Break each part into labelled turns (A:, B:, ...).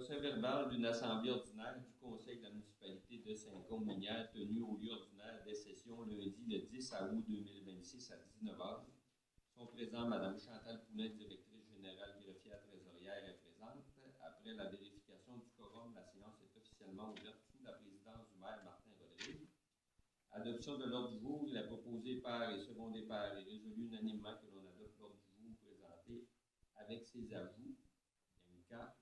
A: Procès-verbal d'une assemblée ordinaire du Conseil de la municipalité de Saint-Côme-Minière tenue au lieu ordinaire des sessions lundi le 10 août 2026 à 19h. Sont présents Mme Chantal Poulin, directrice générale greffière trésorière, est présente. Après la vérification du quorum, la séance est officiellement ouverte sous la présidence du maire Martin Rodrigue. Adoption de l'ordre du jour, il est proposé par et secondé par et résolu unanimement que l'on adopte l'ordre du jour présenté avec ses ajouts. Yamika.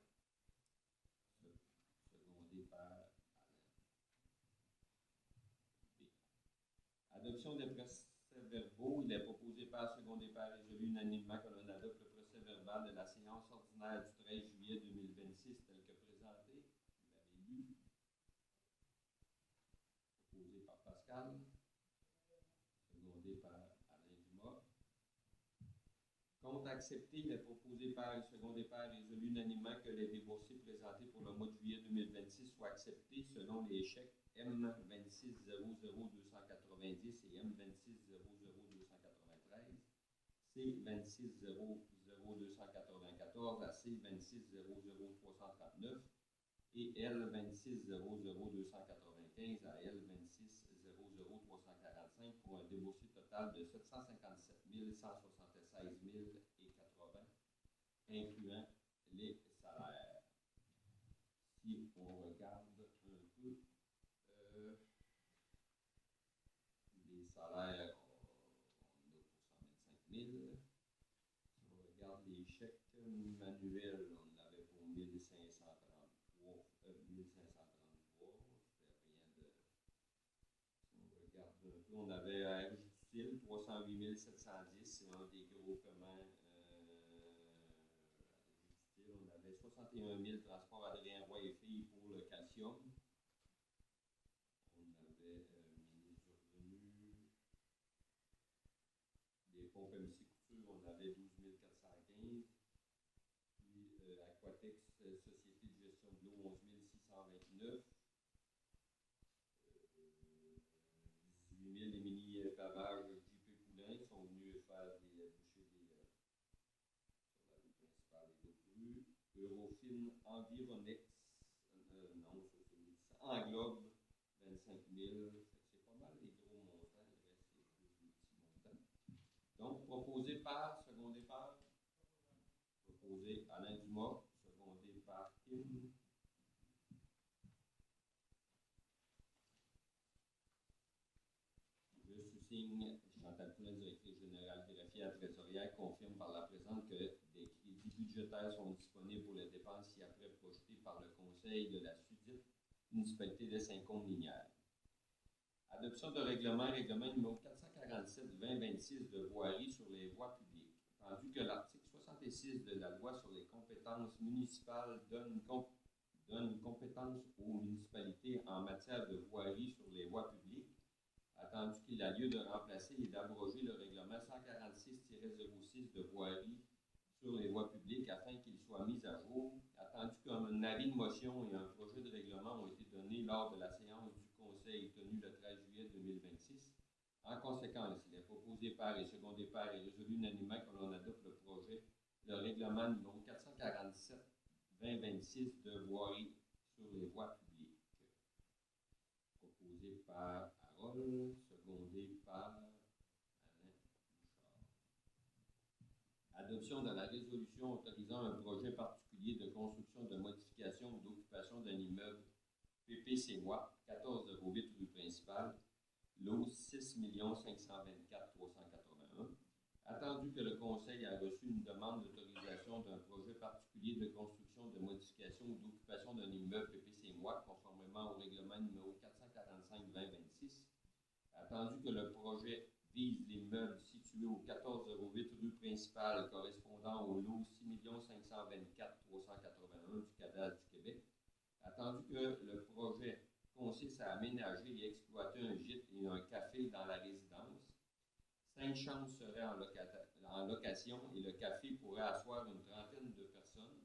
A: Secondé par Alain. Adoption des procès-verbaux, il est proposé par, secondé par, résolu unanimement que l'on adopte le procès-verbal de la séance ordinaire du 13 juillet 2026 tel que présenté. Vous l'avez lu. Proposé par Pascal. Secondé par Alain Dumas. Compte accepté, il est proposé par et secondé par résolu unanimement que les déboursés présentés pour le mois de juillet 2026 soient acceptés selon les chèques M2600290 et M2600293, C2600294 à C2600339 et L2600295 à L2600345 pour un déboursé total de 757 176 080, incluant les salaires. Si on regarde un peu les salaires, on a pour 125 000. Si on regarde les chèques manuels, on avait pour 1533. C'était rien de. Si on regarde un peu, on avait à Air Utile 308 710, c'est un des gros communs. On avait 61 000 transports Adrien Roy et filles pour le calcium. On avait ministre du Revenu, des pompes MC Couture, on avait 12 415. Puis Aquatex, Société de gestion de l'eau, 11 629. 18 000 les mini-pavages JP Poulain sont venus faire des bouchées sur la route principale des Deux-Crues. Eurofin Environex, non, ça c'est Englobe, 25 000. C'est pas mal les gros montants, le reste c'est plus des petits montants. Donc, proposé par, secondé par, proposé Alain Dumas, secondé par Kim. Je sous-signe Chantal Poulin, directrice générale greffière trésorière, confirme par la présente que des crédits budgétaires sont disponibles pour les dépenses ci-après projetées par le Conseil de la susdite municipalité de Saint-Côme-Minière. Adoption de règlement numéro 447-2026 de voirie sur les voies publiques. Tandis que l'article 66 de la loi sur les compétences municipales donne compétence aux municipalités en matière de voirie sur les voies publiques, attendu qu'il a lieu de remplacer et d'abroger le règlement 146-06 de voirie sur les voies publiques afin qu'il soit mis à jour, attendu qu'un avis de motion et un projet de règlement ont été donnés lors de la séance du Conseil tenue le 13 juillet 2026. En conséquence, il est proposé par et secondé par et résolu unanimement que l'on adopte le règlement numéro 447-2026 de voirie sur les voies publiques. Proposé par Harold, secondé par Alain Bouchard. Adoption de la résolution autorisant un projet particulier de construction, de modification ou d'occupation d'un immeuble PPC-MOI, 1408 rue principale, lot 6 524 381. Attendu que le Conseil a reçu une demande d'autorisation d'un projet particulier de construction, de modification ou d'occupation d'un immeuble PPC-MOI, conformément au règlement numéro 445-2026. Attendu que le projet vise l'immeuble situé au 1408 rue principale correspondant au lot 6 524 381 du cadastre du Québec. Attendu que le projet consiste à aménager et exploiter un gîte et un café dans la résidence. 5 chambres seraient en location et le café pourrait asseoir une trentaine de personnes.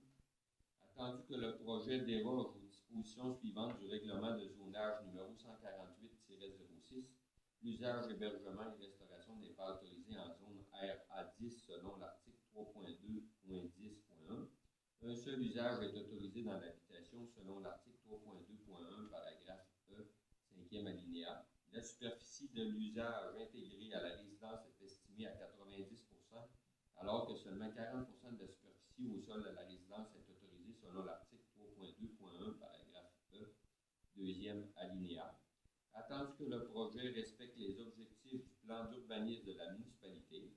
A: Attendu que le projet déroge aux dispositions suivantes du règlement de zonage numéro 148-06, l'usage, hébergement et restauration n'est pas autorisé en zone RA10 selon l'article 3.2.10.1. Un seul usage est autorisé dans l'habitation selon l'article 3.2.1, paragraphe E, 5e alinéa. La superficie de l'usage intégré à la résidence est estimée à 90 alors que seulement 40 de la superficie au sol de la résidence est autorisée selon l'article 3.2.1, paragraphe E, 2e alinéa. Attendu que le projet respecte les objectifs du plan d'urbanisme de la municipalité,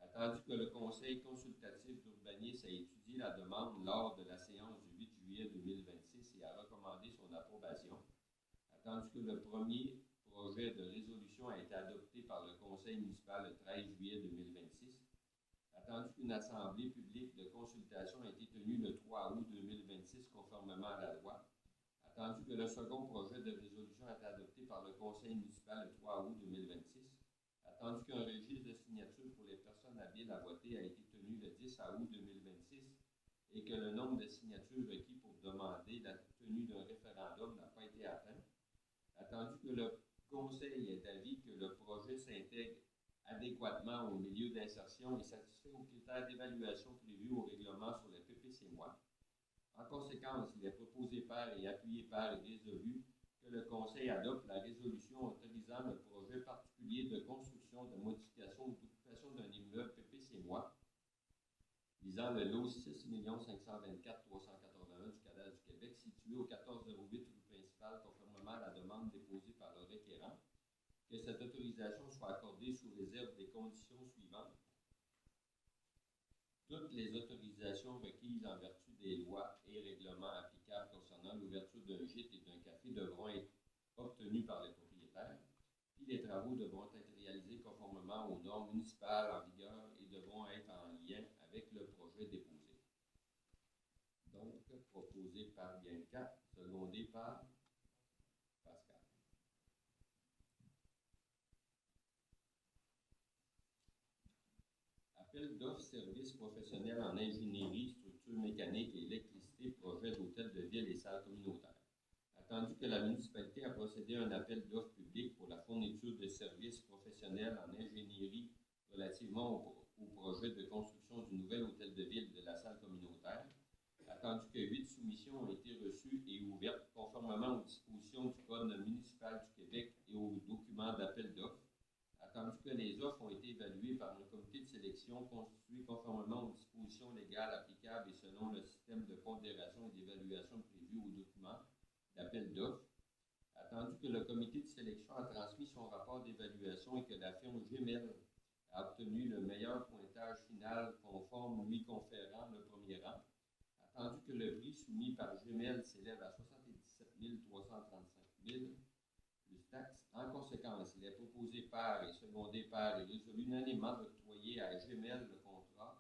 A: attendu que le Conseil consultatif d'urbanisme a étudié la demande lors de la séance du 8 juillet 2026 et a recommandé son approbation, attendu que le premier projet de résolution a été adopté par le Conseil municipal le 13 juillet 2026, attendu qu'une assemblée publique de consultation a été tenue le 3 août 2026 conformément à la loi, attendu que le second projet de résolution a été adopté par le Conseil municipal le 3 août 2026, attendu qu'un registre de signature pour les personnes habiles à voter a été tenu le 10 août 2026 et que le nombre de signatures requis pour demander la tenue d'un référendum n'a pas été atteint, attendu que le Conseil est d'avis que le projet s'intègre adéquatement au milieu d'insertion et satisfait aux critères d'évaluation prévus au règlement sur les PPC-MOI. En conséquence, il est proposé par et appuyé par et résolu que le Conseil adopte la résolution autorisant le projet particulier de construction, de modification ou d'occupation d'un immeuble PPC-MOI visant le lot 6 524 381 du cadastre du Québec situé au 1408 rue principale conformément à la demande déposée par le requérant, que cette autorisation soit accordée sous réserve des conditions suivantes. Toutes les autorisations requises en vertu des lois et règlements applicables concernant l'ouverture d'un gîte et d'un café devront être obtenues par les propriétaires, puis les travaux devront être réalisés conformément aux normes municipales en vigueur et devront être en lien avec le projet déposé. Donc, proposé par Bianca, secondé par Pascal. Appel d'offres services professionnels en ingénierie, structure mécanique et électricité, projet d'hôtel de ville et salles communautaires. Attendu que la municipalité a procédé à un appel d'offres public pour la fourniture de services professionnels en ingénierie relativement au projet de construction du nouvel hôtel de ville et de la salle communautaire, attendu que 8 soumissions ont été reçues et ouvertes conformément aux dispositions du Code municipal du Québec et aux documents d'appel d'offres, attendu que les offres ont été évaluées par un comité de sélection constitué conformément aux dispositions légales applicables et selon le système de pondération et d'évaluation prévu aux documents d'appel d'offres, attendu que le comité de sélection a transmis son rapport d'évaluation et que la firme Gmail a obtenu le meilleur pointage final conforme lui conférant le premier rang, attendu que le prix soumis par Gmail s'élève à 77 335 000 plus taxes. En conséquence, il est proposé par et secondé par et résolu unanimement d'octroyer à Gmail le contrat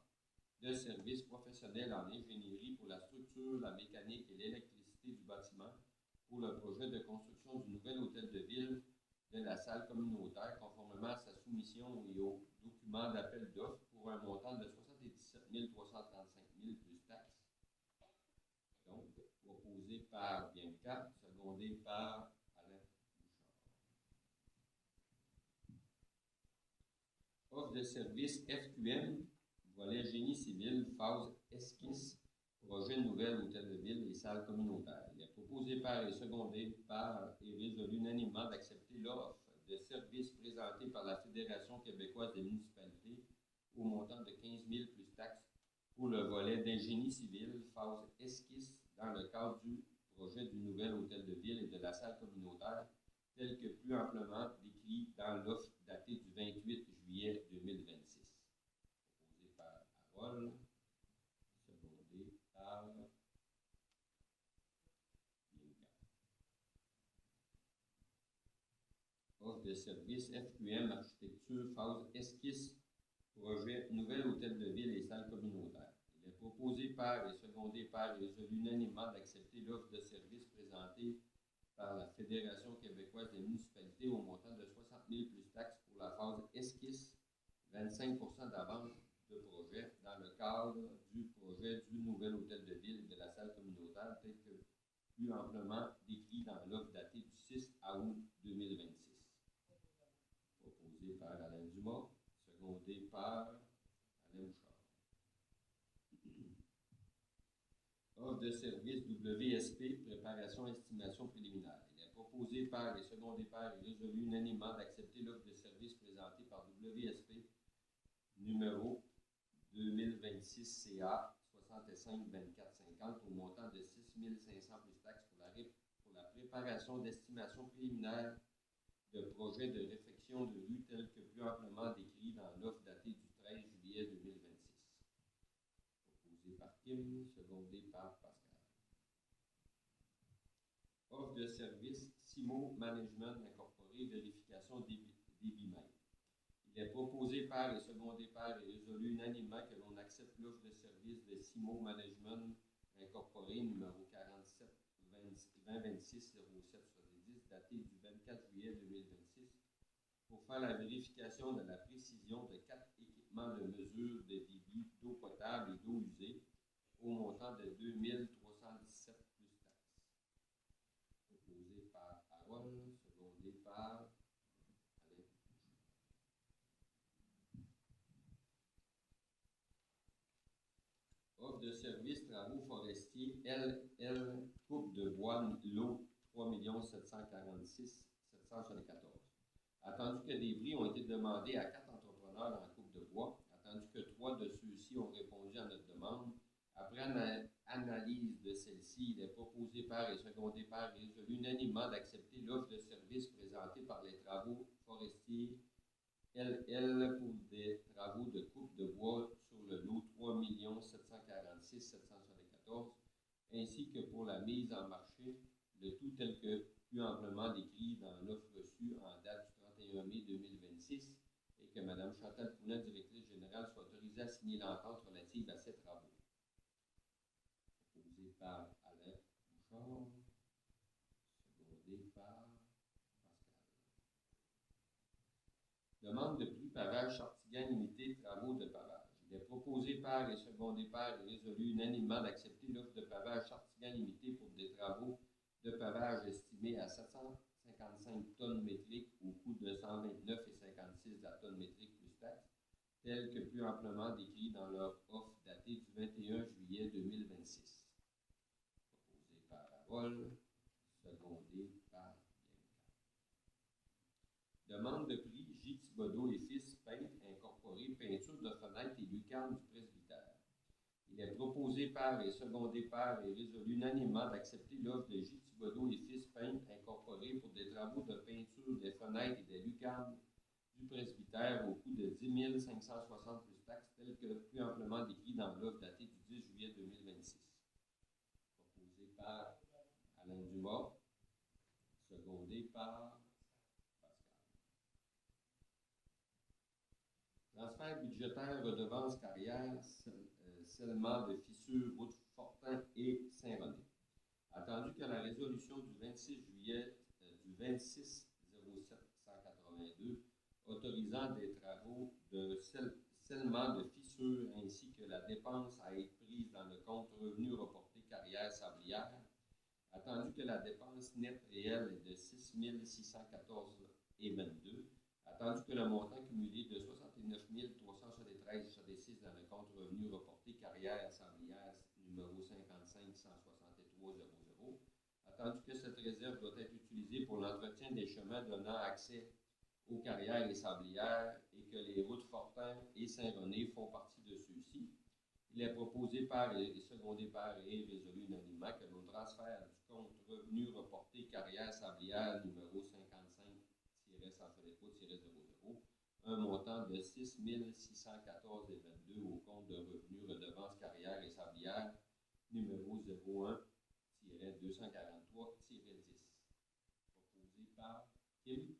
A: de services professionnels en ingénierie pour la structure, la mécanique et l'électricité du bâtiment pour le projet de construction du nouvel hôtel de ville de la salle communautaire conformément à sa soumission et au document d'appel d'offres pour un montant de 77 335 000 plus taxes. Donc, proposé par Bianca, secondé par Alain Bouchard. Offre de service FQM, volet génie civil, phase esquisse, projet nouvel hôtel de ville et salle communautaire. Il est proposé par et secondé par et résolu unanimement d'accepter l'offre de services présentée par la Fédération québécoise des municipalités au montant de 15 000 plus taxes pour le volet d'ingénie civil, phase esquisse, dans le cadre du projet du nouvel hôtel de ville et de la salle communautaire, tel que plus amplement décrit dans l'offre datée du 28 juillet 2026. Proposé par Harold, secondé par Bianca. Offre de service FQM architecture phase esquisse projet nouvel hôtel de ville et salle communautaire. Il est proposé par et secondé par et résolu unanimement d'accepter l'offre de service présentée par la Fédération québécoise des municipalités au montant de 60 000 plus taxes pour la phase esquisse, 25 d'avance de projet dans le cadre du projet du nouvel hôtel de ville et de la salle communautaire tel que plus amplement décrit dans l'offre datée du 6 août 2026. Proposé par Alain Dumas, secondé par Alain Bouchard. Offre de service WSP, préparation estimation préliminaire. Il est proposé par et secondé par et résolu unanimement d'accepter l'offre de service présentée par WSP numéro 2026 CA 65 24 50 au montant de 6 500 plus taxes pour la préparation d'estimation préliminaire de projets de réfection de rue tels que plus amplement décrits dans l'offre datée du 13 juillet 2026. Proposé par Kim, secondé par Pascal. Offre de service CIMO Management Incorporé, vérification débitmètre. Il est proposé par et secondé par et résolu unanimement que l'on accepte l'offre de service de CIMO Management Incorporé numéro 47 2026 07 70 daté du 24 juillet 2026 pour faire la vérification de la précision de 4 équipements de mesure de débit d'eau potable et d'eau usée au montant de 2317 plus taxes. Proposé par Aaron, secondé par Alain. Offre de service travaux forestiers LL Coupe de bois lot 3 746 774. Attendu que des prix ont été demandés à 4 entrepreneurs dans la coupe de bois, attendu que 3 de ceux-ci ont répondu à notre demande, après analyse de celle-ci, il est proposé par et secondé par et résolu unanimement d'accepter l'offre de service présentée par les travaux forestiers LL pour des travaux de coupe de bois sur le lot 3 746 774, ainsi que pour la mise en marché, le tout tel que plus amplement décrit dans l'offre reçue en date du 31 mai 2026 et que Mme Chantal Poulin, directrice générale, soit autorisée à signer l'entente relative à ces travaux. Proposé par Alain Bouchard, secondé par Pascal. Demande de prix pavage Chartigan limité travaux de pavage. Il est proposé par et secondé par et résolu unanimement d'accepter l'offre de pavage Chartigan limité pour des travaux de pavage estimés à 755 tonnes métriques au coût de 129,56 la tonne métrique plus taxes, tel que plus amplement décrit dans leur offre datée du 21 juillet 2026. Proposé par Harold, secondé par Bianca. Demande de prix J. Thibodeau et Fils, peintre incorporé, peinture de fenêtres et lucarnes du presbytère. Il est proposé par et secondé par et résolu unanimement d'accepter l'offre de J. Thibodeau et Fils, peintre incorporé pour des travaux de peinture des fenêtres et des lucarnes du presbytère au coût de 10 560 plus taxes, tel que plus amplement décrit dans l'offre datée du 10 juillet 2026. Proposé par Alain Dumas, secondé par Pascal. Transfert budgétaire, redevance carrière, scellement de fissures, route Fortin et Saint-René. Attendu que la résolution du 26 juillet du 26 07 182 autorisant des travaux de scellement de fissures ainsi que la dépense à être prise dans le compte revenu reporté carrière sablière, attendu que la dépense nette réelle est de 6 614,22, attendu que le montant cumulé de 69 373,66 dans le compte revenu reporté carrière sablière numéro 55 163 00, attendu que cette réserve doit être utilisée pour l'entretien des chemins donnant accès aux carrières et sablières et que les routes Fortin et Saint-René font partie de ceux-ci. Il est proposé par et secondé par et résolu unanimement que l'on transfère du compte revenu reporté carrière sablière numéro 55-163-00 un montant de 6 614,22 au compte de revenu redevance carrière et sablière numéro 01-243-10. Proposé par Kim,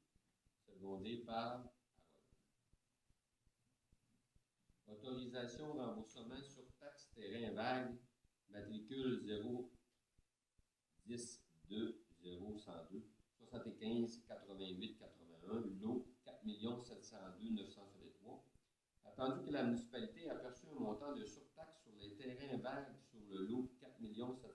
A: secondé par Harold. Autorisation remboursement sur taxe terrain vague, matricule 010 2 0102 75 88 81, lot 4 702 903. Attendu que la municipalité a perçu un montant de surtaxe sur les terrains vagues sur le lot 4 702